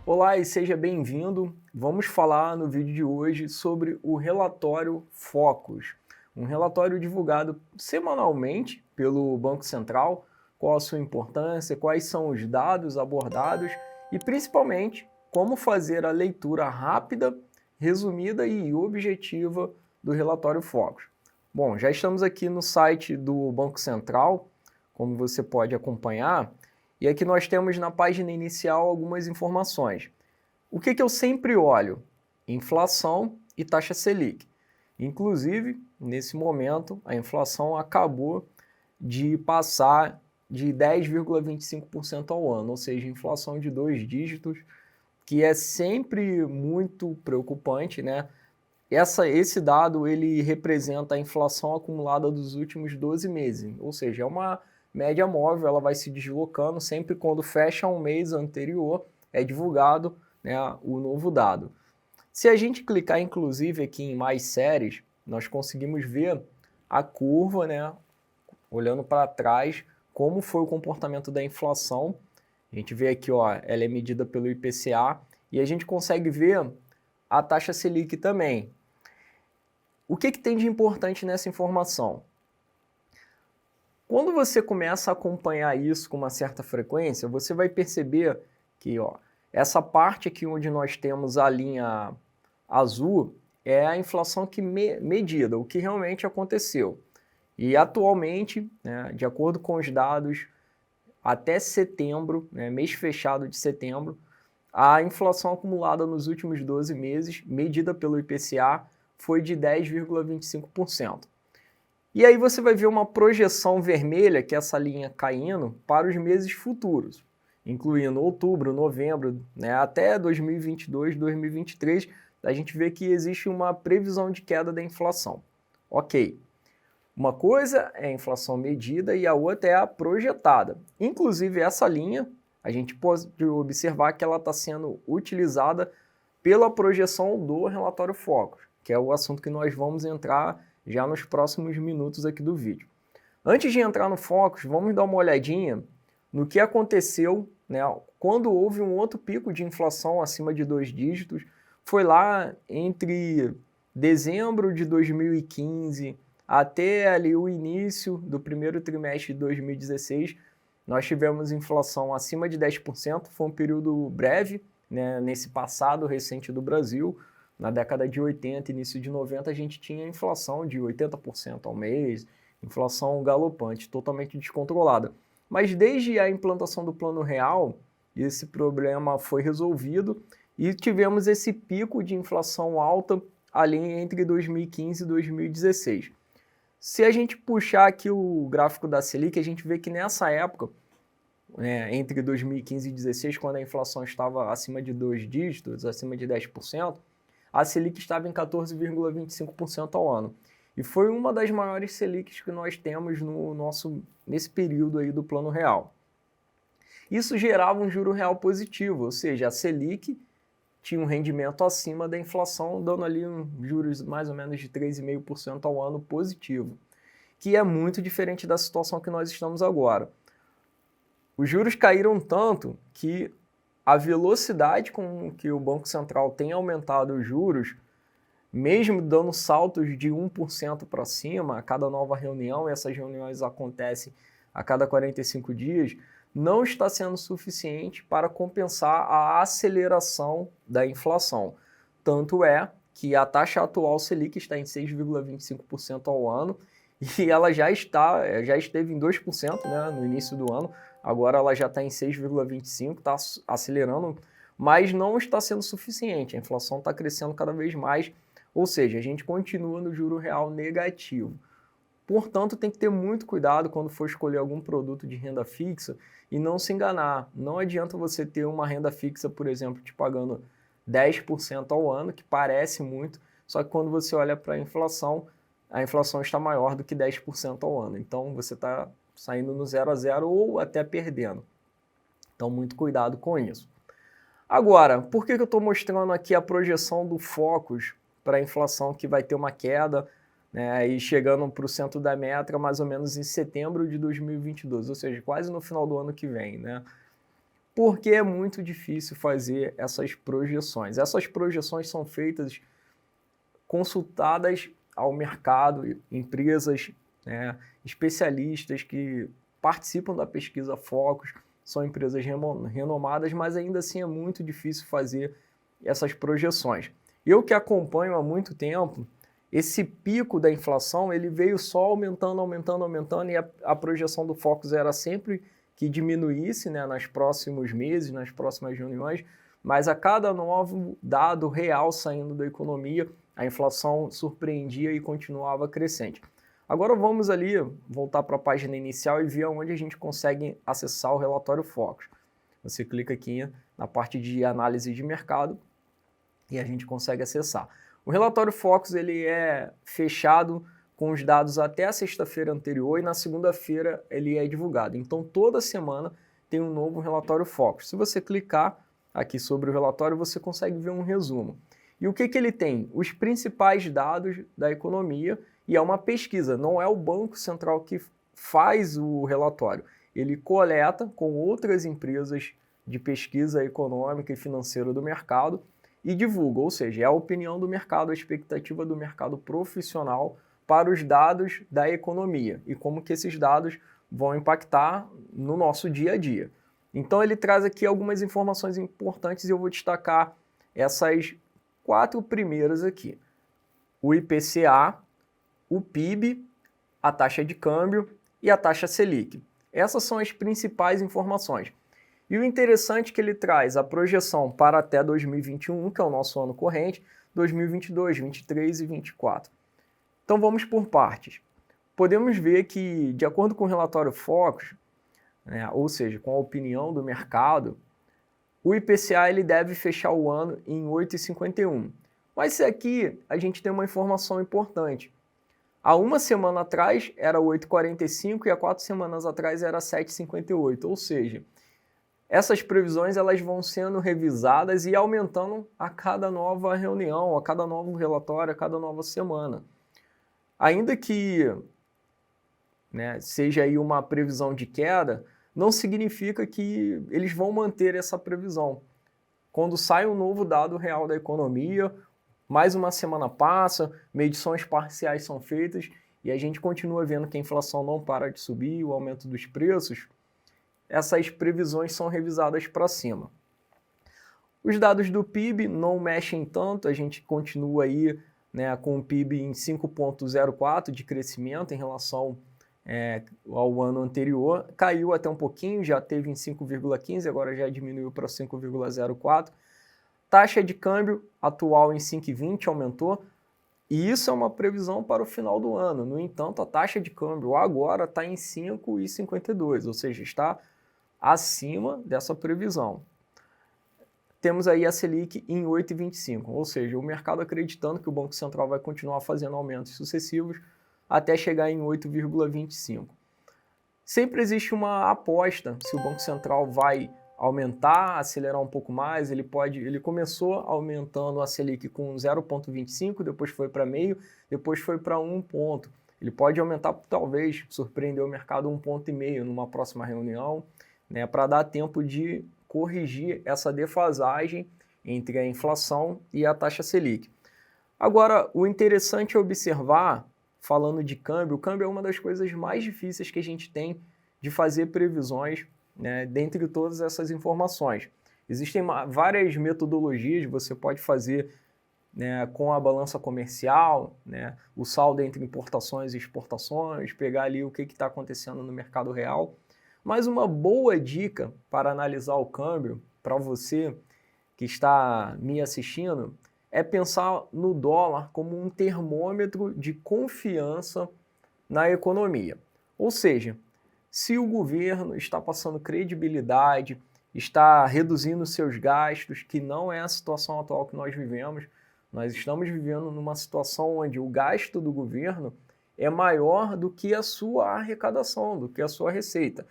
Olá e seja bem-vindo. Vamos falar no vídeo de hoje sobre o relatório Focus, um relatório divulgado semanalmente pelo Banco Central, qual a sua importância, quais são os dados abordados e principalmente como fazer a leitura rápida, resumida e objetiva do relatório Focus. Bom, já estamos aqui no site do Banco Central, como você pode acompanhar. E aqui nós temos na página inicial algumas informações. O que eu sempre olho? Inflação e taxa Selic. Inclusive, nesse momento, a inflação acabou de passar de 10,25% ao ano, ou seja, inflação de 2 dígitos, que é sempre muito preocupante, né? Esse dado ele representa a inflação acumulada dos últimos 12 meses, ou seja, é uma média móvel, ela vai se deslocando sempre quando fecha um mês anterior, é divulgado, né, o novo dado. Se a gente clicar inclusive aqui em mais séries, nós conseguimos ver a curva, né, olhando para trás, como foi o comportamento da inflação. A gente vê aqui, ó, ela é medida pelo IPCA e a gente consegue ver a taxa Selic também. O que tem de importante nessa informação? Quando você começa a acompanhar isso com uma certa frequência, você vai perceber que essa parte aqui onde nós temos a linha azul é a inflação medida, o que realmente aconteceu. E atualmente, né, de acordo com os dados, até setembro, né, mês fechado de setembro, a inflação acumulada nos últimos 12 meses, medida pelo IPCA, foi de 10,25%. E aí você vai ver uma projeção vermelha, que é essa linha caindo, para os meses futuros, incluindo outubro, novembro, né, até 2022, 2023, a gente vê que existe uma previsão de queda da inflação. Ok. Uma coisa é a inflação medida e a outra é a projetada. Inclusive, essa linha, a gente pode observar que ela está sendo utilizada pela projeção do relatório Focus, que é o assunto que nós vamos entrar já nos próximos minutos aqui do vídeo. Antes de entrar no Focus, vamos dar uma olhadinha no que aconteceu, né, quando houve um outro pico de inflação acima de 2 dígitos. Foi lá entre dezembro de 2015 até ali o início do primeiro trimestre de 2016, nós tivemos inflação acima de 10%, foi um período breve, né, nesse passado recente do Brasil. Na década de 80, início de 90, a gente tinha inflação de 80% ao mês, inflação galopante, totalmente descontrolada. Mas desde a implantação do Plano Real, esse problema foi resolvido e tivemos esse pico de inflação alta ali entre 2015 e 2016. Se a gente puxar aqui o gráfico da Selic, a gente vê que nessa época, entre 2015 e 2016, quando a inflação estava acima de 2 dígitos, acima de 10%, a Selic estava em 14,25% ao ano. E foi uma das maiores Selics que nós temos nesse período aí do Plano Real. Isso gerava um juro real positivo, ou seja, a Selic tinha um rendimento acima da inflação, dando ali juros mais ou menos de 3,5% ao ano positivo, que é muito diferente da situação que nós estamos agora. Os juros caíram tanto que a velocidade com que o Banco Central tem aumentado os juros, mesmo dando saltos de 1% para cima a cada nova reunião, e essas reuniões acontecem a cada 45 dias, não está sendo suficiente para compensar a aceleração da inflação. Tanto é que a taxa atual Selic está em 6,25% ao ano e ela já esteve em 2%, né, no início do ano, agora ela já está em 6,25%, está acelerando, mas não está sendo suficiente, a inflação está crescendo cada vez mais, ou seja, a gente continua no juro real negativo. Portanto, tem que ter muito cuidado quando for escolher algum produto de renda fixa e não se enganar. Não adianta você ter uma renda fixa, por exemplo, te pagando 10% ao ano, que parece muito, só que quando você olha para a inflação está maior do que 10% ao ano. Então, você está saindo no 0 a 0 ou até perdendo. Então, muito cuidado com isso. Agora, por que eu estou mostrando aqui a projeção do Focus para a inflação que vai ter uma queda, né, e chegando para o centro da meta mais ou menos em setembro de 2022, ou seja, quase no final do ano que vem, né? porque é muito difícil fazer essas projeções. Essas projeções são feitas consultadas ao mercado, empresas, né, especialistas que participam da pesquisa Focus, são empresas renomadas, mas ainda assim é muito difícil fazer essas projeções. Eu que acompanho há muito tempo, esse pico da inflação ele veio só aumentando, e a projeção do Focus era sempre que diminuísse, né, nos próximos meses, nas próximas reuniões, mas a cada novo dado real saindo da economia, a inflação surpreendia e continuava crescente. Agora vamos ali voltar para a página inicial e ver onde a gente consegue acessar o relatório Focus. Você clica aqui na parte de análise de mercado e a gente consegue acessar. O relatório Focus ele é fechado com os dados até a sexta-feira anterior e na segunda-feira ele é divulgado. Então toda semana tem um novo relatório Focus. Se você clicar aqui sobre o relatório, você consegue ver um resumo. E o que ele tem? Os principais dados da economia, e é uma pesquisa, não é o Banco Central que faz o relatório. Ele coleta com outras empresas de pesquisa econômica e financeira do mercado e divulga, ou seja, é a opinião do mercado, a expectativa do mercado profissional para os dados da economia e como que esses dados vão impactar no nosso dia a dia. Então ele traz aqui algumas informações importantes e eu vou destacar essas 4 primeiras aqui. O IPCA, o PIB, a taxa de câmbio e a taxa Selic. Essas são as principais informações. E o interessante é que ele traz a projeção para até 2021, que é o nosso ano corrente, 2022, 2023 e 2024. Então vamos por partes. Podemos ver que, de acordo com o relatório Focus, né, ou seja, com a opinião do mercado, o IPCA ele deve fechar o ano em 8,51. Mas aqui a gente tem uma informação importante. Há uma semana atrás era 8,45 e há 4 semanas atrás era 7,58. Ou seja, essas previsões elas vão sendo revisadas e aumentando a cada nova reunião, a cada novo relatório, a cada nova semana. Ainda que, né, seja aí uma previsão de queda, não significa que eles vão manter essa previsão. Quando sai um novo dado real da economia, mais uma semana passa, medições parciais são feitas e a gente continua vendo que a inflação não para de subir, o aumento dos preços, essas previsões são revisadas para cima. Os dados do PIB não mexem tanto, a gente continua aí, né, com o PIB em 5,04 de crescimento em relação ao ano anterior, caiu até um pouquinho, já teve em 5,15, agora já diminuiu para 5,04. Taxa de câmbio atual em 5,20 aumentou, e isso é uma previsão para o final do ano. No entanto, a taxa de câmbio agora está em 5,52, ou seja, está acima dessa previsão. Temos aí a Selic em 8,25, ou seja, o mercado acreditando que o Banco Central vai continuar fazendo aumentos sucessivos até chegar em 8,25. Sempre existe uma aposta se o Banco Central vai aumentar, acelerar um pouco mais, ele começou aumentando a Selic com 0,25, depois foi para meio, depois foi para 1 ponto. Ele pode aumentar, talvez, surpreender o mercado 1,5 ponto numa próxima reunião, né, para dar tempo de corrigir essa defasagem entre a inflação e a taxa Selic. Agora, o interessante é observar, falando de câmbio, o câmbio é uma das coisas mais difíceis que a gente tem de fazer previsões, né, dentre todas essas informações. Existem várias metodologias, você pode fazer, né, com a balança comercial, né, o saldo entre importações e exportações, pegar ali o que está acontecendo no mercado real. Mas uma boa dica para analisar o câmbio, para você que está me assistindo, é pensar no dólar como um termômetro de confiança na economia. Ou seja, se o governo está passando credibilidade, está reduzindo seus gastos, que não é a situação atual que nós vivemos, nós estamos vivendo numa situação onde o gasto do governo é maior do que a sua arrecadação, do que a sua receita.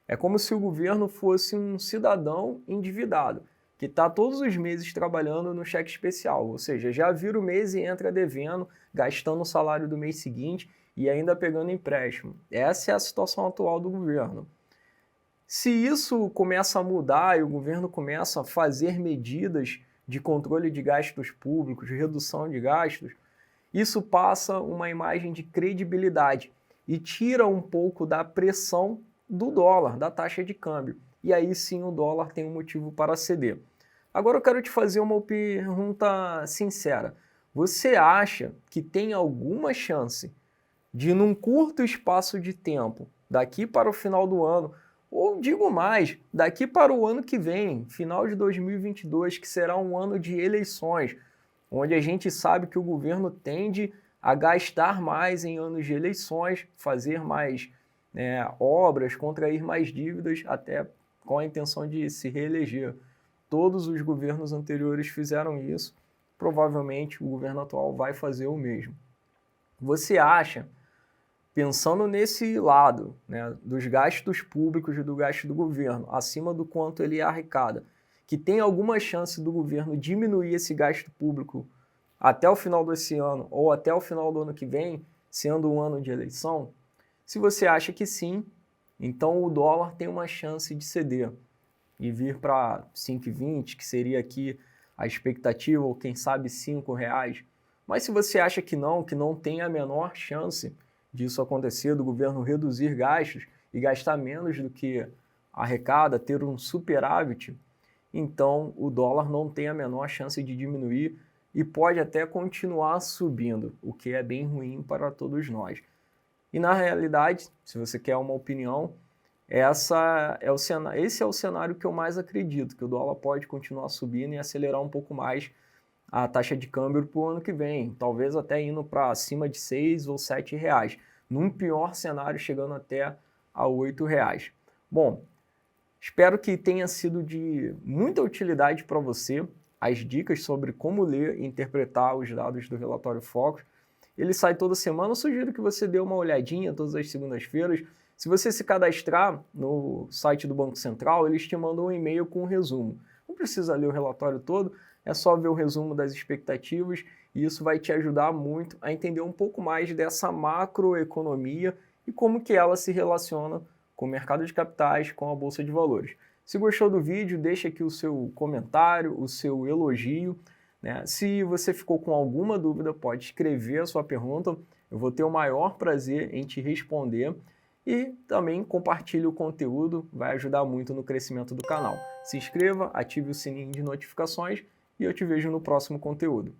É como se o governo fosse um cidadão endividado, que está todos os meses trabalhando no cheque especial, ou seja, já vira o mês e entra devendo, gastando o salário do mês seguinte e ainda pegando empréstimo. Essa é a situação atual do governo. Se isso começa a mudar e o governo começa a fazer medidas de controle de gastos públicos, de redução de gastos, isso passa uma imagem de credibilidade e tira um pouco da pressão do dólar, da taxa de câmbio. E aí sim o dólar tem um motivo para ceder. Agora eu quero te fazer uma pergunta sincera. Você acha que tem alguma chance de, num curto espaço de tempo, daqui para o final do ano, ou digo mais, daqui para o ano que vem, final de 2022, que será um ano de eleições, onde a gente sabe que o governo tende a gastar mais em anos de eleições, fazer mais obras, contrair mais dívidas, até com a intenção de se reeleger. Todos os governos anteriores fizeram isso, provavelmente o governo atual vai fazer o mesmo. Você acha, pensando nesse lado, dos gastos públicos e do gasto do governo, acima do quanto ele arrecada, que tem alguma chance do governo diminuir esse gasto público até o final desse ano ou até o final do ano que vem, sendo um ano de eleição? Se você acha que sim, então o dólar tem uma chance de ceder e vir para 5,20, que seria aqui a expectativa, ou quem sabe R$ 5. Mas se você acha que não tem a menor chance disso acontecer, do governo reduzir gastos e gastar menos do que arrecada, ter um superávit, então o dólar não tem a menor chance de diminuir e pode até continuar subindo, o que é bem ruim para todos nós. E na realidade, se você quer uma opinião, esse é o cenário que eu mais acredito, que o dólar pode continuar subindo e acelerar um pouco mais a taxa de câmbio para o ano que vem, talvez até indo para acima de R$ 6 ou R$ 7, num pior cenário chegando até a R$ 8. Bom, espero que tenha sido de muita utilidade para você as dicas sobre como ler e interpretar os dados do relatório Focus. Ele sai toda semana, eu sugiro que você dê uma olhadinha todas as segundas-feiras. Se você se cadastrar no site do Banco Central, eles te mandam um e-mail com um resumo. Não precisa ler o relatório todo, é só ver o resumo das expectativas e isso vai te ajudar muito a entender um pouco mais dessa macroeconomia e como que ela se relaciona com o mercado de capitais, com a Bolsa de Valores. Se gostou do vídeo, deixa aqui o seu comentário, o seu elogio. Se você ficou com alguma dúvida, pode escrever a sua pergunta, eu vou ter o maior prazer em te responder. E também compartilhe o conteúdo, vai ajudar muito no crescimento do canal. Se inscreva, ative o sininho de notificações e eu te vejo no próximo conteúdo.